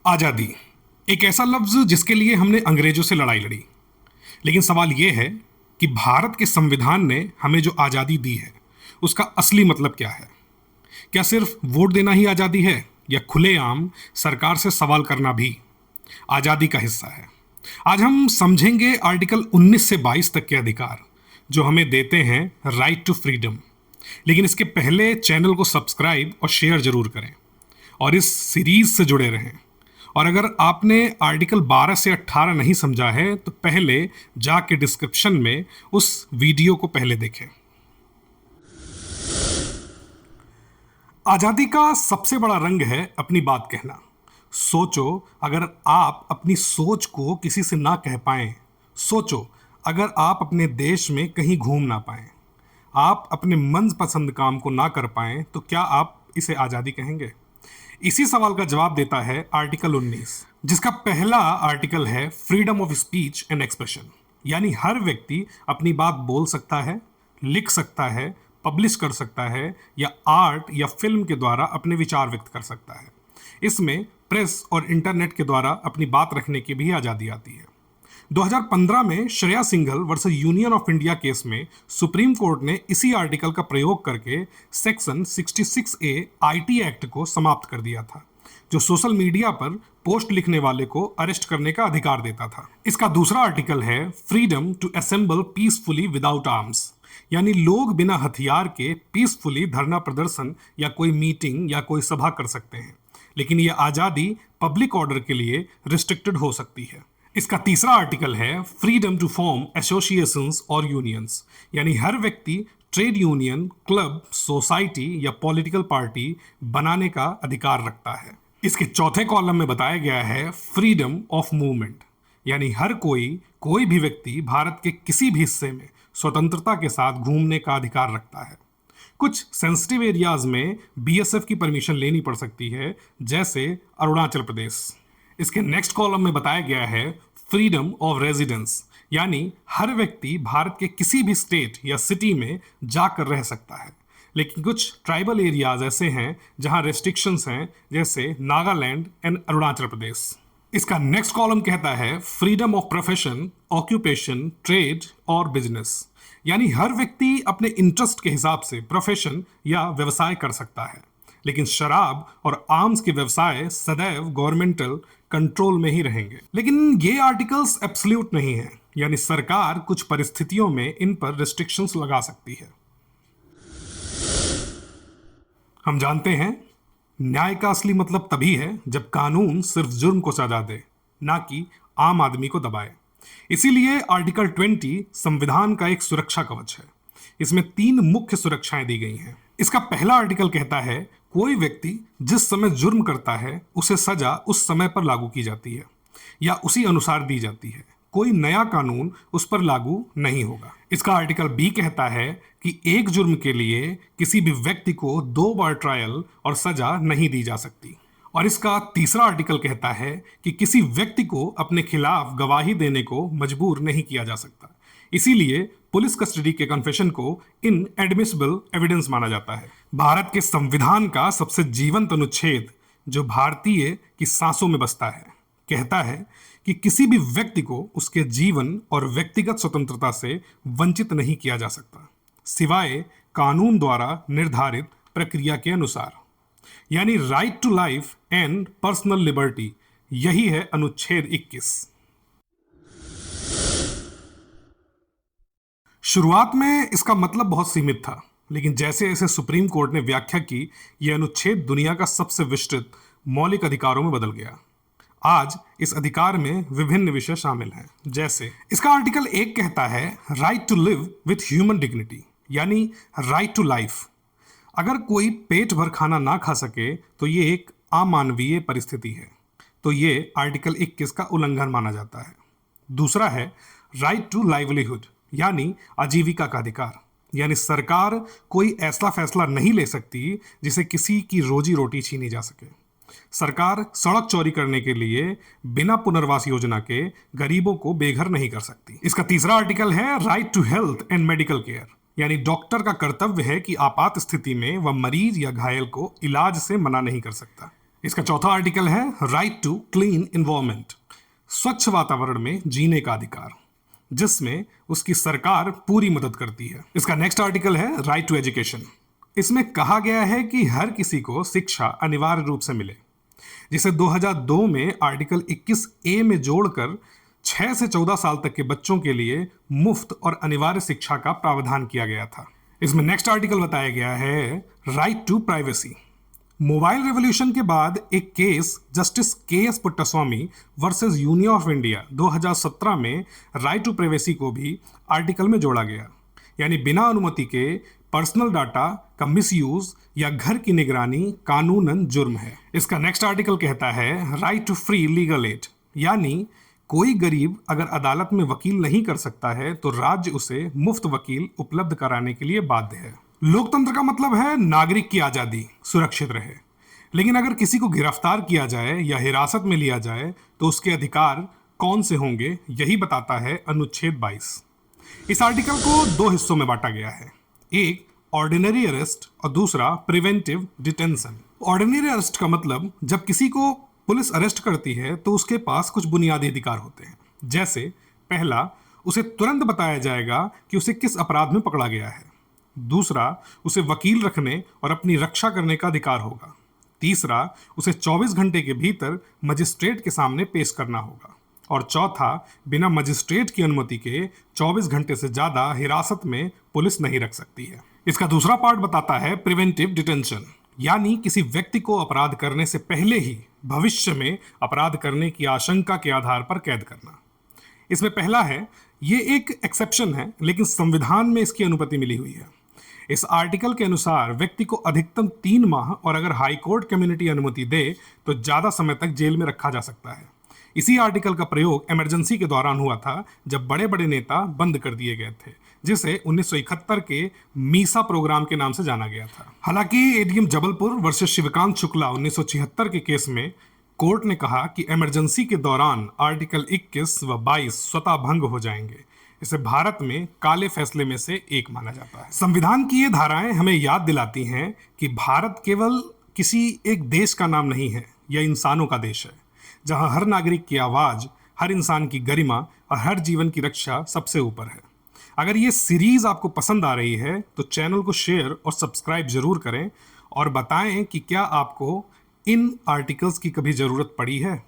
आज़ादी एक ऐसा लफ्ज़ जिसके लिए हमने अंग्रेज़ों से लड़ाई लड़ी। लेकिन सवाल ये है कि भारत के संविधान ने हमें जो आज़ादी दी है उसका असली मतलब क्या है। क्या सिर्फ वोट देना ही आज़ादी है या खुलेआम सरकार से सवाल करना भी आज़ादी का हिस्सा है। आज हम समझेंगे आर्टिकल 19 से 22 तक के अधिकार जो हमें देते हैं राइट टू फ्रीडम। लेकिन इसके पहले चैनल को सब्सक्राइब और शेयर जरूर करें और इस सीरीज से जुड़े रहें। और अगर आपने आर्टिकल 12 से 18 नहीं समझा है तो पहले जाके डिस्क्रिप्शन में उस वीडियो को पहले देखें। आज़ादी का सबसे बड़ा रंग है अपनी बात कहना। सोचो अगर आप अपनी सोच को किसी से ना कह पाएं, सोचो अगर आप अपने देश में कहीं घूम ना पाएं, आप अपने मनपसंद काम को ना कर पाएं, तो क्या आप इसे आज़ादी कहेंगे? इसी सवाल का जवाब देता है आर्टिकल 19, जिसका पहला आर्टिकल है freedom of speech and expression. यानी हर व्यक्ति अपनी बात बोल सकता है, लिख सकता है, पब्लिश कर सकता है या आर्ट या फिल्म के द्वारा अपने विचार व्यक्त कर सकता है। इसमें प्रेस और इंटरनेट के द्वारा अपनी बात रखने की भी आज़ादी आती है। 2015 में Shreya Singhal versus union of India case में सुप्रीम कोर्ट ने इसी आर्टिकल का प्रयोग करके सेक्शन 66A आईटी एक्ट को समाप्त कर दिया था, जो सोशल मीडिया पर पोस्ट लिखने वाले को अरेस्ट करने का अधिकार देता था। इसका दूसरा आर्टिकल है freedom to assemble peacefully without arms. यानी लोग बिना हथियार के पीसफुली धरना प्रदर्शन या कोई मीटिंग या कोई सभा कर सकते हैं, लेकिन यह आज़ादी पब्लिक ऑर्डर के लिए रिस्ट्रिक्टेड हो सकती है। इसका तीसरा आर्टिकल है फ्रीडम टू फॉर्म एसोसिएशंस और यूनियंस। यानी हर व्यक्ति ट्रेड यूनियन, क्लब, सोसाइटी या पॉलिटिकल पार्टी बनाने का अधिकार रखता है। इसके चौथे कॉलम में बताया गया है फ्रीडम ऑफ मूवमेंट। यानी हर कोई भी व्यक्ति भारत के किसी भी हिस्से में स्वतंत्रता के साथ घूमने का अधिकार रखता है। कुछ सेंसिटिव एरियाज में बीएसएफ की परमिशन लेनी पड़ सकती है, जैसे अरुणाचल प्रदेश। इसके नेक्स्ट कॉलम में बताया गया है फ्रीडम ऑफ रेजिडेंस। यानी हर व्यक्ति भारत के किसी भी स्टेट या सिटी में जाकर रह सकता है, लेकिन कुछ ट्राइबल एरियाज ऐसे हैं जहां रेस्ट्रिक्शंस हैं, जैसे नागालैंड एंड अरुणाचल प्रदेश। इसका नेक्स्ट कॉलम कहता है freedom of profession, occupation, trade और बिजनेस। यानी हर व्यक्ति अपने इंटरेस्ट के हिसाब से प्रोफेशन या व्यवसाय कर सकता है, लेकिन शराब और आर्म्स के व्यवसाय सदैव गवर्नमेंटल कंट्रोल में ही रहेंगे। लेकिन ये आर्टिकल्स एब्सोल्यूट नहीं है, यानी सरकार कुछ परिस्थितियों में इन पर रिस्ट्रिक्शंस लगा सकती है। हम जानते हैं न्याय का असली मतलब तभी है जब कानून सिर्फ जुर्म को सजा दे, ना कि आम आदमी को दबाए। इसीलिए आर्टिकल 20 संविधान का एक सुरक्षा कवच है। इसमें 3 मुख्य सुरक्षाएं दी गई हैं। इसका पहला आर्टिकल कहता है कोई व्यक्ति जिस समय जुर्म करता है उसे सजा उस समय पर लागू की जाती है या उसी अनुसार दी जाती है। कोई नया कानून उस पर लागू नहीं होगा। इसका आर्टिकल बी कहता है कि एक जुर्म के लिए किसी भी व्यक्ति को 2 बार ट्रायल और सजा नहीं दी जा सकती। और इसका तीसरा आर्टिकल कहता है कि किसी व्यक्ति को अपने खिलाफ गवाही देने को मजबूर नहीं किया जा सकता। इसीलिए पुलिस कस्टडी के कन्फेशन को इनएडमिसिबल एविडेंस माना जाता है। भारत के संविधान का सबसे जीवंत अनुच्छेद, जो भारतीय की सांसों में बसता है, कहता है कि किसी भी व्यक्ति को उसके जीवन और व्यक्तिगत स्वतंत्रता से वंचित नहीं किया जा सकता, सिवाय कानून द्वारा निर्धारित प्रक्रिया के अनुसार। यानी right to life and personal liberty, यही है अनुच्छेद 21। शुरुआत में इसका मतलब बहुत सीमित था, लेकिन जैसे जैसे सुप्रीम कोर्ट ने व्याख्या की, यह अनुच्छेद दुनिया का सबसे विस्तृत मौलिक अधिकारों में बदल गया। आज इस अधिकार में विभिन्न विषय शामिल हैं, जैसे इसका आर्टिकल 1 कहता है right to live with human dignity. यानी राइट टू लाइफ। अगर कोई पेट भर खाना ना खा सके तो ये एक अमानवीय परिस्थिति है, तो ये आर्टिकल 21 का उल्लंघन माना जाता है। दूसरा है राइट टू लाइवलीहुड, यानी आजीविका का अधिकार। यानी सरकार कोई ऐसा फैसला नहीं ले सकती जिसे किसी की रोजी रोटी छीनी जा सके। सरकार सड़क चौड़ी करने के लिए बिना पुनर्वास योजना के गरीबों को बेघर नहीं कर सकती। इसका तीसरा आर्टिकल है right to health and medical care. यानी डॉक्टर का कर्तव्य है कि आपात स्थिति में वह मरीज या घायल को इलाज से मना नहीं कर सकता। इसका चौथा आर्टिकल है राइट टू क्लीन एनवायरनमेंट, स्वच्छ वातावरण में जीने का अधिकार, जिसमें उसकी सरकार पूरी मदद करती है। इसका नेक्स्ट आर्टिकल है राइट टू एजुकेशन। इसमें कहा गया है कि हर किसी को शिक्षा अनिवार्य रूप से मिले, जिसे 2002 में आर्टिकल 21A में जोड़कर 6 से 14 साल तक के बच्चों के लिए मुफ्त और अनिवार्य शिक्षा का प्रावधान किया गया था। इसमें नेक्स्ट आर्टिकल बताया गया है right to privacy. Mobile revolution के बाद एक case justice K S. Puttaswamy versus union of India 2017 में राइट टू प्राइवेसी को भी आर्टिकल में जोड़ा गया, यानी बिना अनुमति के पर्सनल डाटा का मिसयूज या घर की निगरानी कानूनन जुर्म है। इसका नेक्स्ट आर्टिकल कहता है right to free legal aid, यानी कोई गरीब अगर अदालत में वकील नहीं कर सकता है तो राज्य उसे मुफ्त वकील उपलब्ध कराने के लिए बाध्य है। लोकतंत्र का मतलब है नागरिक की आजादी सुरक्षित रहे, लेकिन अगर किसी को गिरफ्तार किया जाए या हिरासत में लिया जाए तो उसके अधिकार कौन से होंगे, यही बताता है अनुच्छेद 22। इस आर्टिकल को 2 हिस्सों में बांटा गया है, एक ऑर्डिनरी अरेस्ट और दूसरा प्रिवेंटिव डिटेंशन। ऑर्डिनरी अरेस्ट का मतलब जब किसी को पुलिस अरेस्ट करती है तो उसके पास कुछ बुनियादी अधिकार होते हैं, जैसे पहला, उसे तुरंत बताया जाएगा कि उसे किस अपराध में पकड़ा गया है। दूसरा, उसे वकील रखने और अपनी रक्षा करने का अधिकार होगा। तीसरा, उसे 24 घंटे के भीतर मजिस्ट्रेट के सामने पेश करना होगा। और चौथा, बिना मजिस्ट्रेट की अनुमति के 24 घंटे से ज़्यादा हिरासत में पुलिस नहीं रख सकती है। इसका दूसरा पार्ट बताता है प्रिवेंटिव डिटेंशन, यानी किसी व्यक्ति को अपराध करने से पहले ही भविष्य में अपराध करने की आशंका के आधार पर कैद करना। इसमें पहला है, ये एक एक्सेप्शन है लेकिन संविधान में इसकी अनुमति मिली हुई है। इस आर्टिकल के अनुसार व्यक्ति को अधिकतम 3 माह और अगर हाईकोर्ट कम्युनिटी अनुमति दे तो ज़्यादा समय तक जेल में रखा जा सकता है। इसी आर्टिकल का प्रयोग इमरजेंसी के दौरान हुआ था जब बड़े बड़े नेता बंद कर दिए गए थे, जिसे 1971 के मीसा प्रोग्राम के नाम से जाना गया था। हालांकि एडीएम जबलपुर वर्सेस शिवकांत शुक्ला 1976 के केस में कोर्ट ने कहा कि इमरजेंसी के दौरान आर्टिकल 21 व 22 स्वतः भंग हो जाएंगे। इसे भारत में काले फैसले में से एक माना जाता है। संविधान की ये धाराएं हमें याद दिलाती हैं कि भारत केवल किसी एक देश का नाम नहीं है, यह इंसानों का देश है, जहां हर नागरिक की आवाज, हर इंसान की गरिमा और हर जीवन की रक्षा सबसे ऊपर है। अगर ये सीरीज आपको पसंद आ रही है तो चैनल को शेयर और सब्सक्राइब जरूर करें और बताएं कि क्या आपको इन आर्टिकल्स की कभी जरूरत पड़ी है।